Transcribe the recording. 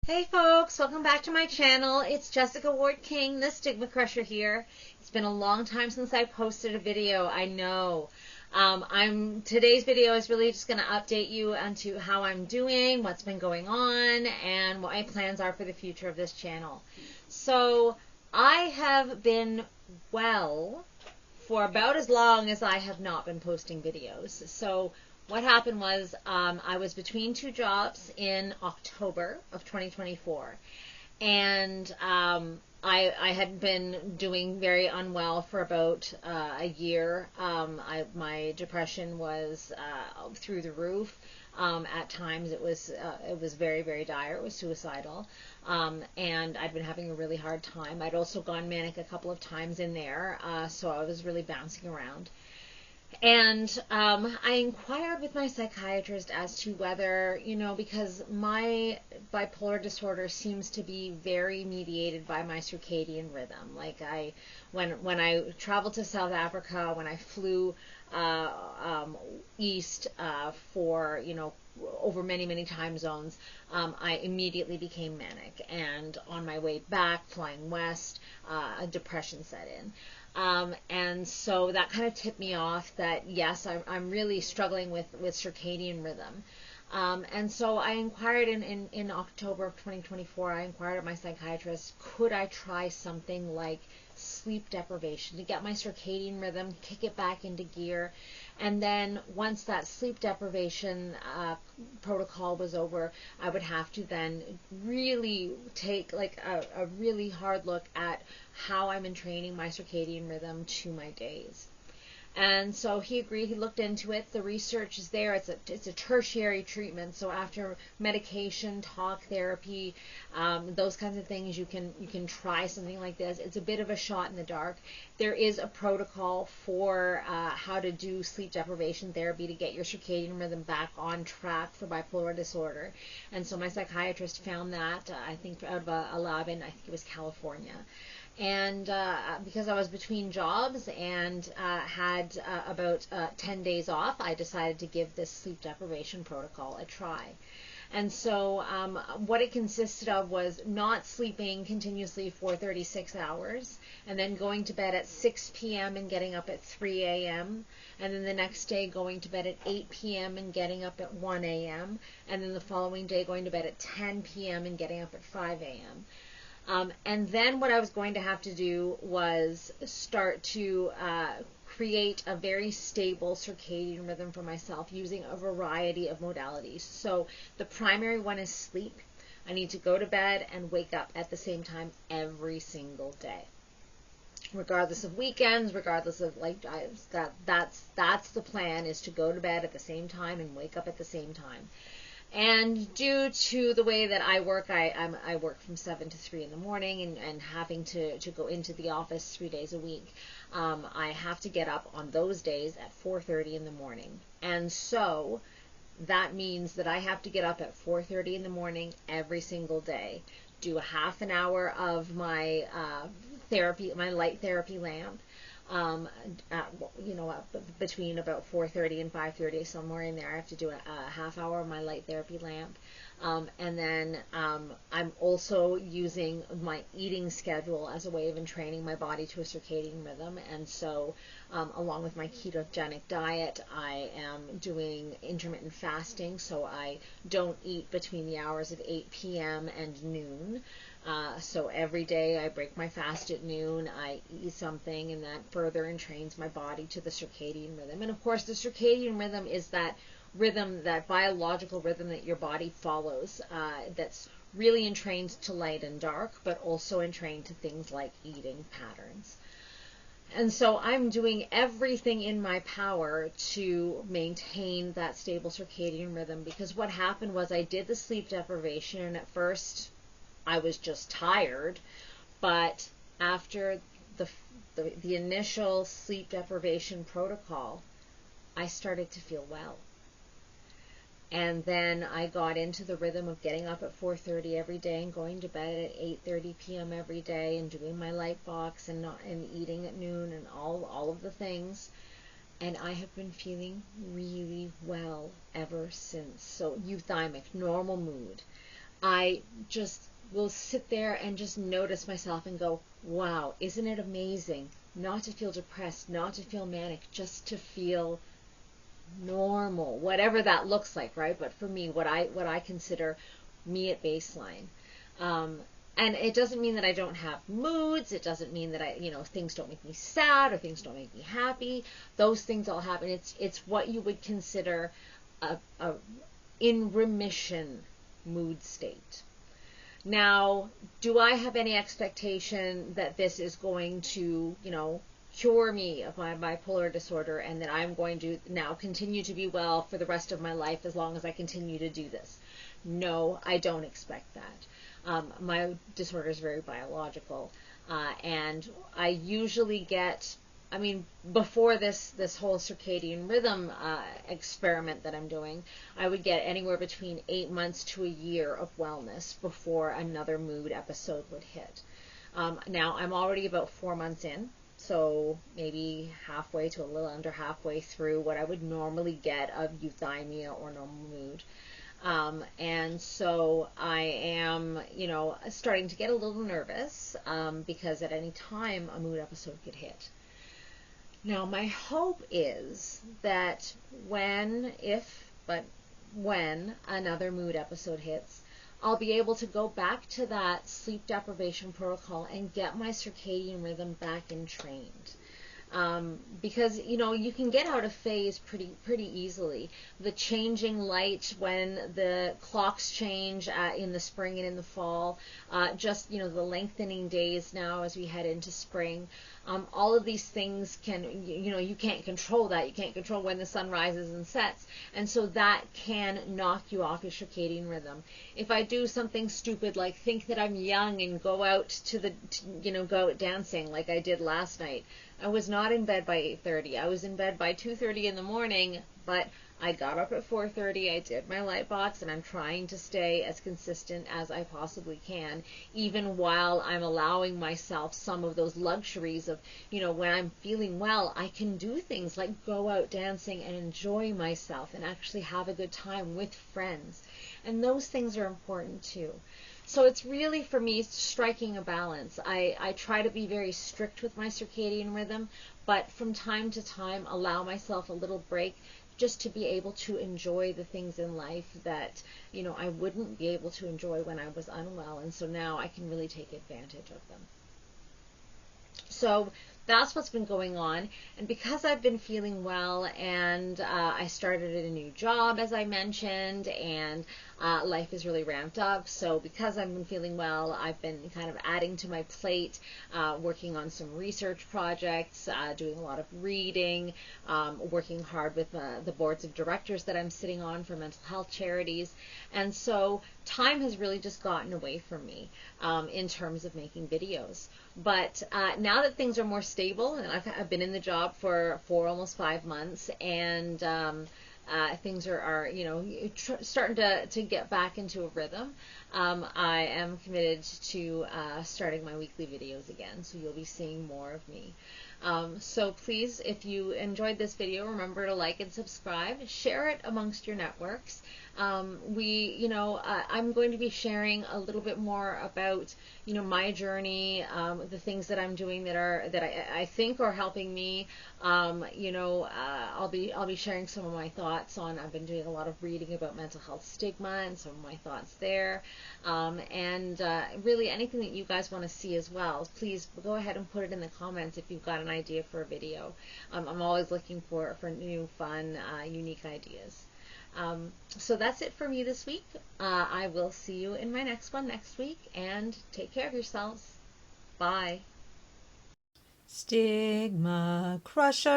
Hey folks, welcome back to my channel. It's Jessica Ward King, the Stigma Crusher here. It's been a long time since I posted a video, I know. Today's video is really just going to update you onto how I'm doing, what's been going on, and what my plans are for the future of this channel. So, I have been well for about as long as I have not been posting videos. So, what happened was I was between two jobs in October of 2024, and I had been doing very unwell for about a year. My depression was through the roof. At times it was very, very dire. It was suicidal, and I'd been having a really hard time. I'd also gone manic a couple of times in there, so I was really bouncing around. And I inquired with my psychiatrist as to whether, because my bipolar disorder seems to be very mediated by my circadian rhythm. Like when I traveled to South Africa, when I flew east for, over many, many time zones, I immediately became manic. And on my way back, flying west, a depression set in. And so that kind of tipped me off that, yes, I'm really struggling with circadian rhythm. And so I inquired in October of 2024, I inquired of my psychiatrist, could I try something like sleep deprivation to get my circadian rhythm, kick it back into gear. And then once that sleep deprivation protocol was over, I would have to then really take like a really hard look at how I'm entraining my circadian rhythm to my days. And so he agreed. He looked into it. The research is there. It's a tertiary treatment. So after medication, talk therapy, those kinds of things, you can try something like this. It's a bit of a shot in the dark. There is a protocol for how to do sleep deprivation therapy to get your circadian rhythm back on track for bipolar disorder. And so my psychiatrist found that I think out of a lab in, I think it was California. And because I was between jobs and had about 10 days off, I decided to give this sleep deprivation protocol a try. And so what it consisted of was not sleeping continuously for 36 hours, and then going to bed at 6 p.m. and getting up at 3 a.m., and then the next day going to bed at 8 p.m. and getting up at 1 a.m., and then the following day going to bed at 10 p.m. and getting up at 5 a.m. And then what I was going to have to do was start to create a very stable circadian rhythm for myself using a variety of modalities. So the primary one is sleep. I need to go to bed and wake up at the same time every single day, regardless of weekends, regardless of that's the plan, is to go to bed at the same time and wake up at the same time. And due to the way that I work, I work from 7 to 3 in the morning, and having to go into the office 3 days a week, I have to get up on those days at 4:30 in the morning. And so that means that I have to get up at 4:30 in the morning every single day, do a half an hour of my therapy, my light therapy lamp, between about 4:30 and 5:30, somewhere in there. I have to do a half hour of my light therapy lamp. And then I'm also using my eating schedule as a way of entraining my body to a circadian rhythm. And so along with my ketogenic diet, I am doing intermittent fasting, so I don't eat between the hours of 8 p.m. and noon. So every day I break my fast at noon, I eat something, and that further entrains my body to the circadian rhythm. And of course, the circadian rhythm is that rhythm, that biological rhythm that your body follows, that's really entrained to light and dark, but also entrained to things like eating patterns. And so I'm doing everything in my power to maintain that stable circadian rhythm, because what happened was I did the sleep deprivation, and at first I was just tired, but after the initial sleep deprivation protocol, I started to feel well. And then I got into the rhythm of getting up at 4:30 every day and going to bed at 8:30 p.m. every day, and doing my light box and eating at noon and all of the things. And I have been feeling really well ever since. So euthymic, normal mood. I just will sit there and just notice myself and go, wow, isn't it amazing not to feel depressed, not to feel manic, just to feel normal, whatever that looks like, right? But for me, what I consider me at baseline. Um, and it doesn't mean that I don't have moods. It doesn't mean that things don't make me sad or things don't make me happy. Those things all happen. It's what you would consider a in remission mood state. Now, do I have any expectation that this is going to, cure me of my bipolar disorder and that I'm going to now continue to be well for the rest of my life as long as I continue to do this? No, I don't expect that. My disorder is very biological, and I usually get, before this whole circadian rhythm experiment that I'm doing, I would get anywhere between 8 months to a year of wellness before another mood episode would hit. Now I'm already about 4 months in, so maybe halfway to a little under halfway through what I would normally get of euthymia or normal mood. And so I am, starting to get a little nervous because at any time a mood episode could hit. Now, my hope is that when another mood episode hits, I'll be able to go back to that sleep deprivation protocol and get my circadian rhythm back and trained. Because you can get out of phase pretty easily. The changing light when the clocks change in the spring and in the fall, just the lengthening days now as we head into spring. All of these things you can't control that. You can't control when the sun rises and sets, and so that can knock you off your circadian rhythm. If I do something stupid like think that I'm young and go out go out dancing like I did last night, I was not in bed by 8:30. I was in bed by 2:30 in the morning, but I got up at 4:30. I did my light box, and I'm trying to stay as consistent as I possibly can, even while I'm allowing myself some of those luxuries of, when I'm feeling well, I can do things like go out dancing and enjoy myself and actually have a good time with friends. And those things are important too. So it's really, for me, striking a balance. I try to be very strict with my circadian rhythm, but from time to time allow myself a little break just to be able to enjoy the things in life that, I wouldn't be able to enjoy when I was unwell. And so now I can really take advantage of them. So that's what's been going on. And because I've been feeling well, and I started a new job, as I mentioned, and life is really ramped up. So because I've been feeling well, I've been kind of adding to my plate, working on some research projects, doing a lot of reading, working hard with the boards of directors that I'm sitting on for mental health charities. And so time has really just gotten away from me in terms of making videos. But now that things are more stable, and I've been in the job for almost 5 months, and things are starting to get back into a rhythm, I am committed to starting my weekly videos again, so you'll be seeing more of me. So please, if you enjoyed this video, remember to like and subscribe, share it amongst your networks. I'm going to be sharing a little bit more about, my journey, the things that I'm doing that I think are helping me. I'll be sharing some of my thoughts on. I've been doing a lot of reading about mental health stigma and some of my thoughts there, and really anything that you guys want to see as well. Please go ahead and put it in the comments if you've got an idea for a video. I'm always looking for new, fun, unique ideas. So that's it for me this week. I will see you in my next one next week, and take care of yourselves. Bye. Stigma Crusher.